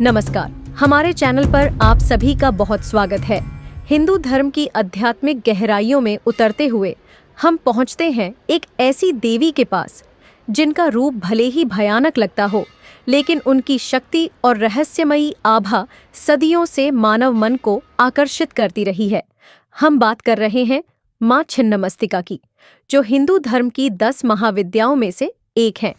नमस्कार, हमारे चैनल पर आप सभी का बहुत स्वागत है। हिंदू धर्म की आध्यात्मिक गहराइयों में उतरते हुए हम पहुंचते हैं एक ऐसी देवी के पास जिनका रूप भले ही भयानक लगता हो, लेकिन उनकी शक्ति और रहस्यमयी आभा सदियों से मानव मन को आकर्षित करती रही है। हम बात कर रहे हैं मां छिन्नमस्तिका की, जो हिंदू धर्म की 10 महाविद्याओं में से एक हैं।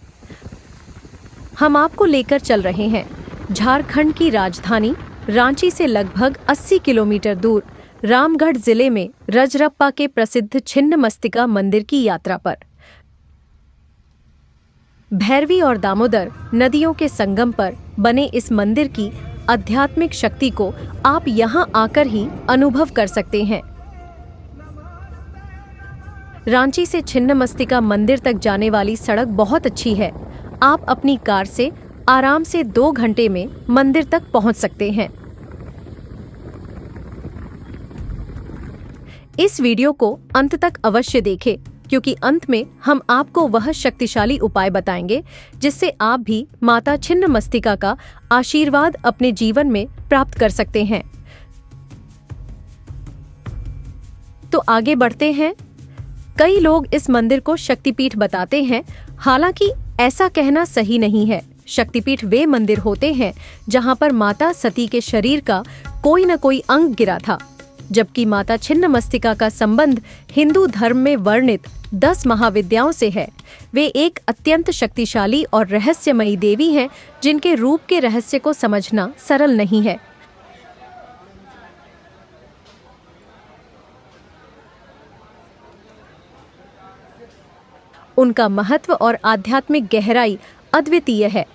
हम आपको लेकर चल रहे हैं झारखंड की राजधानी रांची से लगभग 80 किलोमीटर दूर रामगढ़ जिले में रजरप्पा के प्रसिद्ध छिन्नमस्तिका मंदिर की यात्रा पर। भैरवी और दामोदर नदियों के संगम पर बने इस मंदिर की आध्यात्मिक शक्ति को आप यहां आकर ही अनुभव कर सकते हैं। रांची से छिन्नमस्तिका मंदिर तक जाने वाली सड़क बहुत अच्छी है। आप अपनी कार से आराम से 2 घंटे में मंदिर तक पहुंच सकते हैं। इस वीडियो को अंत तक अवश्य देखें, क्योंकि अंत में हम आपको वह शक्तिशाली उपाय बताएंगे जिससे आप भी माता छिन्नमस्तिका का आशीर्वाद अपने जीवन में प्राप्त कर सकते हैं। तो आगे बढ़ते हैं। कई लोग इस मंदिर को शक्तिपीठ बताते हैं, हालांकि ऐसा कहना सही नहीं है। शक्तिपीठ वे मंदिर होते हैं जहां पर माता सती के शरीर का कोई न कोई अंग गिरा था, जबकि माता छिन्नमस्तिका का संबंध हिंदू धर्म में वर्णित 10 महाविद्याओं से है। वे एक अत्यंत शक्तिशाली और रहस्यमयी देवी हैं, जिनके रूप के रहस्य को समझना सरल नहीं है। उनका महत्व और आध्यात्मिक गहराई अद्वितीय है।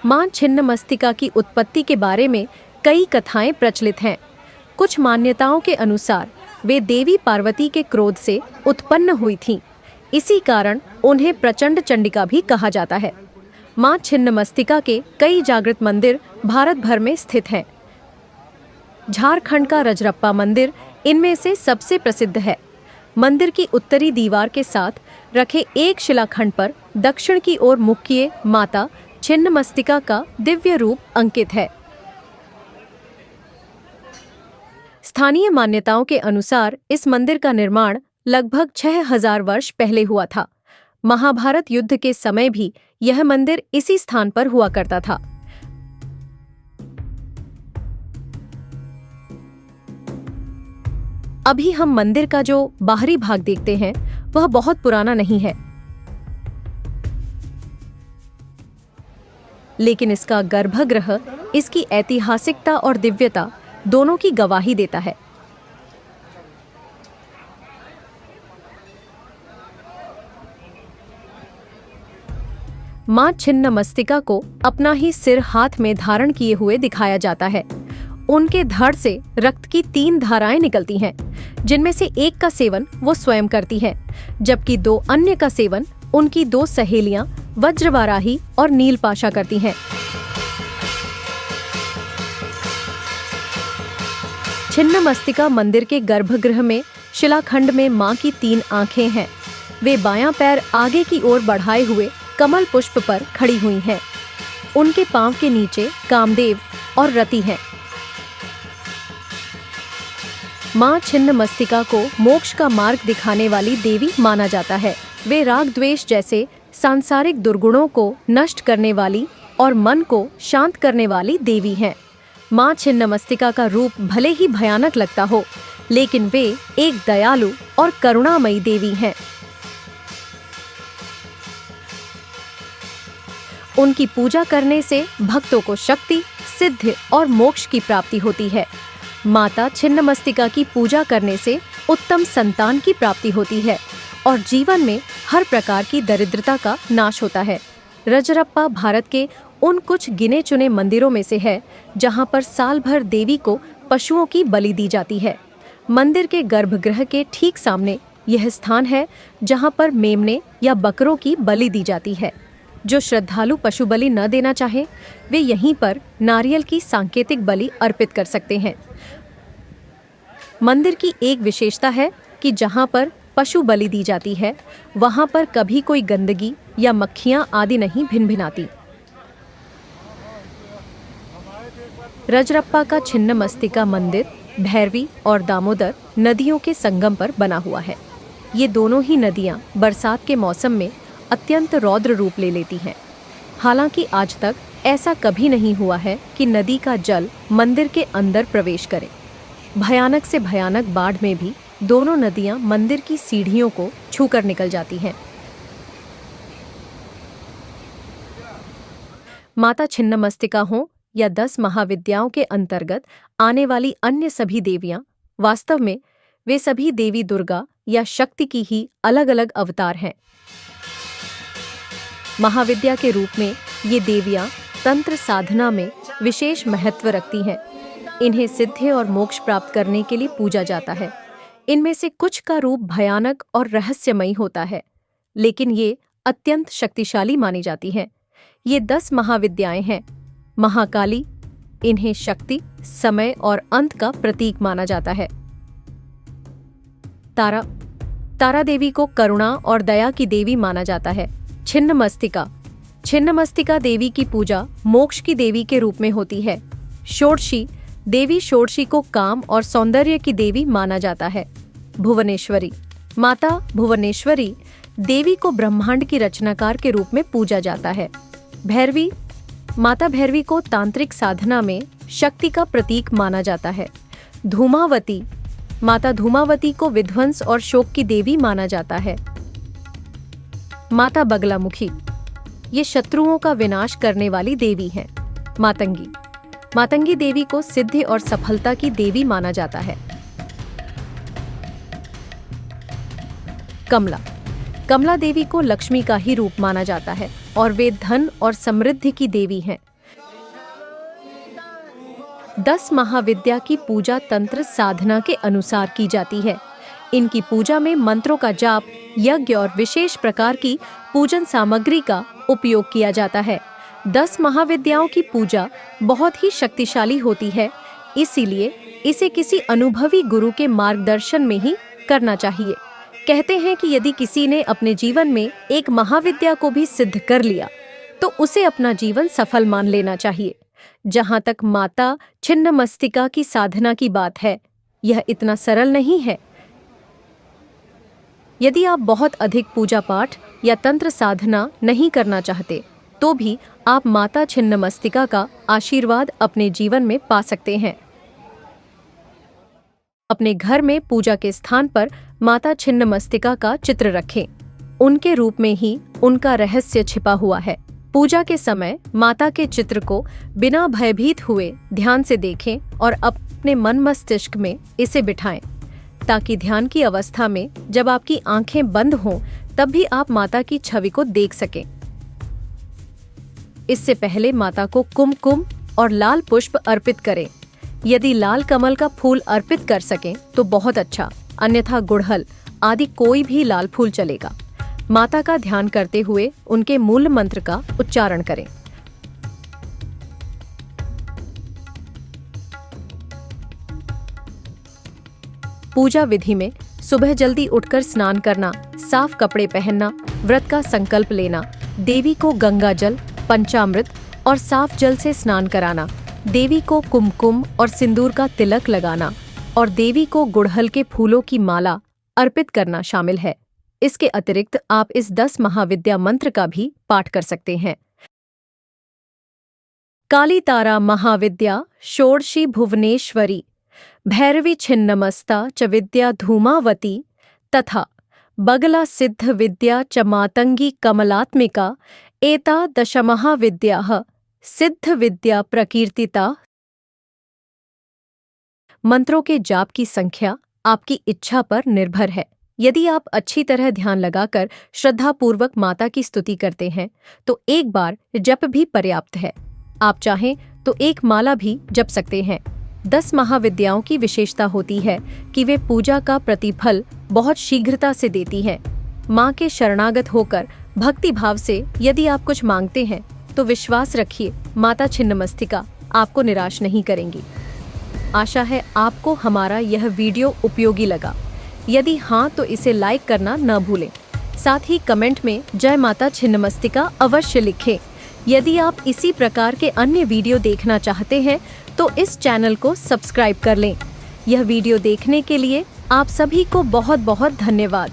मां छिन्नमस्तिका की उत्पत्ति के बारे में कई कथाएं प्रचलित हैं। कुछ मान्यताओं के अनुसार वे देवी पार्वती के क्रोध से उत्पन्न हुई थीं। इसी कारण उन्हें प्रचंड चंडिका भी कहा जाता है। मां छिन्नमस्तिका के कई जागृत मंदिर भारत भर में स्थित हैं। झारखंड का रजरप्पा मंदिर इनमें से सबसे प्रसिद्ध है। मंदिर की उत्तरी दीवार के साथ रखे एक शिलाखंड पर दक्षिण की ओर मुख किए माता छिन्नमस्तिका का दिव्य रूप अंकित है। स्थानीय मान्यताओं के अनुसार इस मंदिर का निर्माण लगभग 6000 वर्ष पहले हुआ था। महाभारत युद्ध के समय भी यह मंदिर इसी स्थान पर हुआ करता था। अभी हम मंदिर का जो बाहरी भाग देखते हैं वह बहुत पुराना नहीं है, लेकिन इसका गर्भगृह इसकी ऐतिहासिकता और दिव्यता दोनों की गवाही देता है। मां छिन्नमस्तिका को अपना ही सिर हाथ में धारण किए हुए दिखाया जाता है। उनके धड़ से रक्त की 3 धाराएं निकलती हैं, जिनमें से एक का सेवन वो स्वयं करती हैं, जबकि 2 अन्य का सेवन उनकी 2 सहेलियां वज्रवाराही और नीलपाशा करती हैं। छिन्नमस्तिका मंदिर के गर्भगृह में शिलाखंड में मां की 3 आंखें हैं। वे बायां पैर आगे की ओर बढ़ाए हुए कमल पुष्प पर खड़ी हुई हैं। उनके पांव के नीचे कामदेव और रति हैं। मां छिन्नमस्तिका को मोक्ष का मार्ग दिखाने वाली देवी माना जाता है। वे राग द्वेष जैसे सांसारिक दुर्गुणों को नष्ट करने वाली और मन को शांत करने वाली देवी हैं। मां छिन्नमस्तिका का रूप भले ही भयानक लगता हो, लेकिन वे एक दयालु और करुणामयी देवी हैं। उनकी पूजा करने से भक्तों को शक्ति, सिद्धि और मोक्ष की प्राप्ति होती है। माता छिन्नमस्तिका की पूजा करने से उत्तम संतान की प्राप्ति होती है और जीवन में हर प्रकार की दरिद्रता का नाश होता है। रजरप्पा भारत के उन कुछ गिने चुने मंदिरों में से है जहां पर साल भर देवी को पशुओं की बलि दी जाती है। मंदिर के गर्भगृह के ठीक सामने यह स्थान है जहां पर मेमने या बकरों की बलि दी जाती है। जो श्रद्धालु पशु बलि न देना चाहे, वे यहीं पर नारियल की सांकेतिक बलि अर्पित कर सकते हैं। मंदिर की एक विशेषता है कि जहां पर पशु बलि दी जाती है, वहां पर कभी कोई गंदगी या मक्खियां आदि नहीं भिनभिनाती। रजरप्पा का छिन्नमस्तिका मंदिर भैरवी और दामोदर नदियों के संगम पर बना हुआ है। ये दोनों ही नदियां बरसात के मौसम में अत्यंत रौद्र रूप ले लेती हैं। हालांकि आज तक ऐसा कभी नहीं हुआ है कि नदी का जल मंदिर के अंदर प्रवेश करे। भयानक से भयानक बाढ़ में भी दोनों नदियां मंदिर की सीढ़ियों को छूकर निकल जाती हैं। माता छिन्नमस्तिका हो या 10 महाविद्याओं के अंतर्गत आने वाली अन्य सभी देवियां, वास्तव में वे सभी देवी दुर्गा या शक्ति की ही अलग अलग अवतार हैं। महाविद्या के रूप में ये देवियां तंत्र साधना में विशेष महत्व रखती हैं। इन्हें सिद्धि और मोक्ष प्राप्त करने के लिए पूजा जाता है। इनमें से कुछ का रूप भयानक और रहस्यमयी होता है, लेकिन ये अत्यंत शक्तिशाली मानी जाती हैं। ये 10 महाविद्याएं हैं। महाकाली, इन्हें शक्ति, समय और अंत का प्रतीक माना जाता है। तारा देवी को करुणा और दया की देवी माना जाता है। छिन्नमस्तिका देवी की पूजा मोक्ष की देवी के रूप में होती है। षोडशी को काम और सौंदर्य की देवी माना जाता है। माता भुवनेश्वरी देवी को ब्रह्मांड की रचनाकार के रूप में पूजा जाता है। माता भैरवी को तांत्रिक साधना में शक्ति का प्रतीक माना जाता है। माता धूमावती को विध्वंस और शोक की देवी माना जाता है। माता बगलामुखी, ये शत्रुओं का विनाश करने वाली देवी हैं। मातंगी देवी को सिद्धि और सफलता की देवी माना जाता है। कमला देवी को लक्ष्मी का ही रूप माना जाता है और वे धन और समृद्धि की देवी हैं। 10 महाविद्या की पूजा तंत्र साधना के अनुसार की जाती है। इनकी पूजा में मंत्रों का जाप, यज्ञ और विशेष प्रकार की पूजन सामग्री का उपयोग किया जाता है। 10 महाविद्याओं की पूजा बहुत ही शक्तिशाली होती है, इसीलिए इसे किसी अनुभवी गुरु के मार्गदर्शन में ही करना चाहिए। कहते हैं कि यदि किसी ने अपने जीवन में एक महाविद्या को भी सिद्ध कर लिया तो उसे अपना जीवन सफल मान लेना चाहिए। जहां तक माता छिन्नमस्तिका की साधना की बात है, यह इतना सरल नहीं है। यदि आप बहुत अधिक पूजा पाठ या तंत्र साधना नहीं करना चाहते तो भी आप माता छिन्नमस्तिका का आशीर्वाद अपने जीवन में पा सकते हैं। अपने घर में पूजा के स्थान पर माता छिन्नमस्तिका का चित्र रखें। उनके रूप में ही उनका रहस्य छिपा हुआ है। पूजा के समय माता के चित्र को बिना भयभीत हुए ध्यान से देखें और अपने मन मस्तिष्क में इसे बिठाएं, ताकि ध्यान की अवस्था में जब आपकी आंखें बंद हों तब भी आप माता की छवि को देख सकें। इससे पहले माता को कुमकुम और लाल पुष्प अर्पित करें। यदि लाल कमल का फूल अर्पित कर सकें तो बहुत अच्छा, अन्यथा गुड़हल आदि कोई भी लाल फूल चलेगा। माता का ध्यान करते हुए उनके मूल मंत्र का उच्चारण करें। पूजा विधि में सुबह जल्दी उठकर स्नान करना, साफ कपड़े पहनना, व्रत का संकल्प लेना, देवी को गंगा जल, पंचामृत और साफ जल से स्नान कराना, देवी को कुमकुम और सिंदूर का तिलक लगाना और देवी को गुड़हल के फूलों की माला अर्पित करना शामिल है। इसके अतिरिक्त आप इस 10 महाविद्या मंत्र का भी पाठ कर सकते हैं। काली तारा महाविद्या षोडशी भुवनेश्वरी भैरवी छिन्नमस्ता च विद्या धूमावती तथा बगला सिद्ध विद्या च मातंगी कमलात्मिका एता दशमहाविद्याः सिद्ध विद्या प्रकीर्तिता। मंत्रों के जाप की संख्या आपकी इच्छा पर निर्भर है। यदि आप अच्छी तरह ध्यान लगाकर श्रद्धापूर्वक माता की स्तुति करते हैं तो एक बार जप भी पर्याप्त है। आप चाहें तो एक माला भी जप सकते हैं। 10 महाविद्याओं की विशेषता होती है कि वे पूजा का प्रतिफल बहुत शीघ्रता से देती हैं। माँ के शरणागत होकर भक्ति भाव से यदि आप कुछ मांगते हैं तो विश्वास रखिए, माता छिन्नमस्तिका आपको निराश नहीं करेंगी। आशा है आपको हमारा यह वीडियो उपयोगी लगा। यदि हाँ तो इसे लाइक करना न भूलें। साथ ही कमेंट में जय माता छिन्नमस्तिका अवश्य लिखें। यदि आप इसी प्रकार के अन्य वीडियो देखना चाहते हैं तो इस चैनल को सब्सक्राइब कर लें। यह वीडियो देखने के लिए आप सभी को बहुत बहुत धन्यवाद।